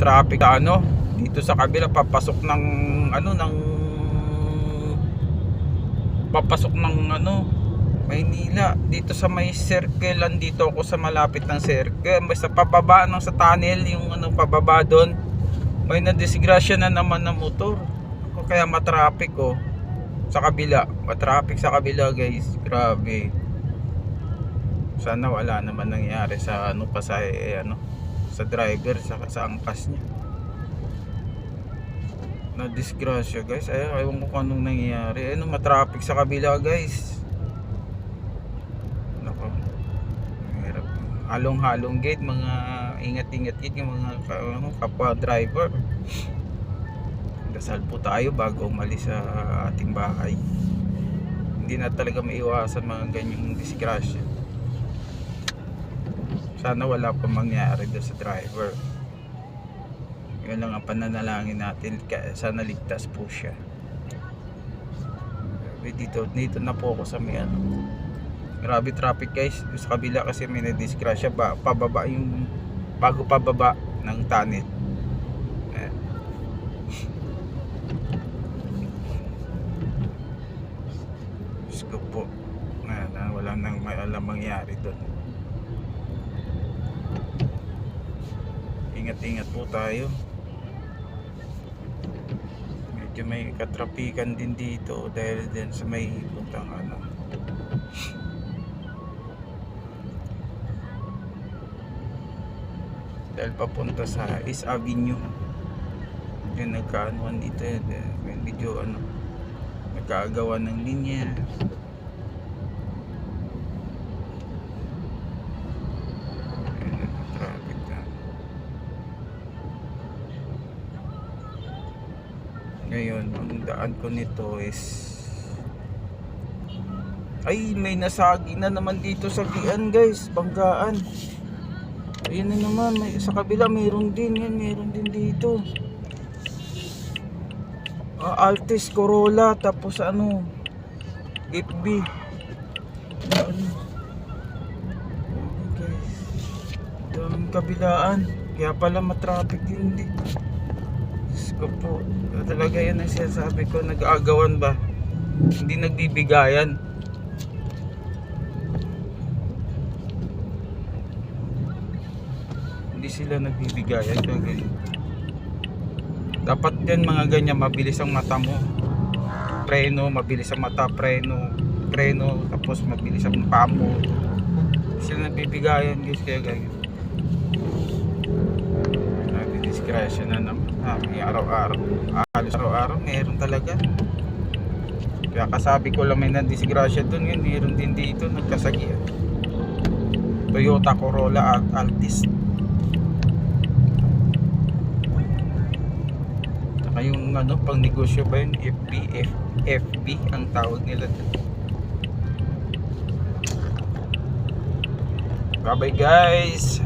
traffic sa dito sa kabila papasok ng Maynila, dito sa may circle. Andito ako sa malapit ng circle, basta pababa ng sa tunnel, yung pababa doon, may nadisgrasya na naman ng motor. Kaya matraffic sa kabila, matraffic sa kabila guys, grabe. Sana wala naman nangyari sa sa driver, sa angkas niya. Na disgrasya guys, ewan ko kung anong nangyari. Matraffic sa kabila guys. Nako, hirap. Halong-halong gate, mga ingat-ingat gate yung mga kapwa driver. Dasal po tayo bago umalis sa ating bahay. Hindi na talaga maiwasan mga ganyang disgrasya. Sana wala pa mangyari doon sa driver. Yun lang ang pananalangin natin, sana ligtas po siya. Dito na po ako sa may grabe traffic guys sa kabila, kasi may nadisgrasya pababa yung bago pababa ng tunnel. Diyos ko po, wala nang may alam mangyari doon. Ingat-ingat po tayo. Medyo may katrapikan din dito dahil din sa may puntang dahil papunta sa East Avenue. Yung nagkaanuan dito, medyo nagkagawa ng linya. Ngayon, ang daan ko nito is may nasagi na naman dito sa Gian guys, Banggaan. Ayun na naman, sa kabila mayroon din dito. Altis, Corolla, tapos FB. Okay. Ito ang kabilaan, kaya pala matraffic din dito. Ko po, talaga yan ang sinasabi ko, nag-aagawan ba, hindi nagbibigayan. Hindi sila nagbibigayan. Dapat yan mga ganyan, mabilis ang mata mo, preno, mabilis ang mata, preno, tapos mabilis ang paa mo. Hindi sila nagbibigayan guys, kaya ganyan. Disgrasya na naman. Araw-araw, halos araw-araw meron talaga. Kaya kasabi ko lang may nadisgrasya doon, yun meron din dito nagkasagian. Toyota Corolla at Altis. Saka yung pang negosyo ba yun, FB ang tawag nila doon. Bye bye guys.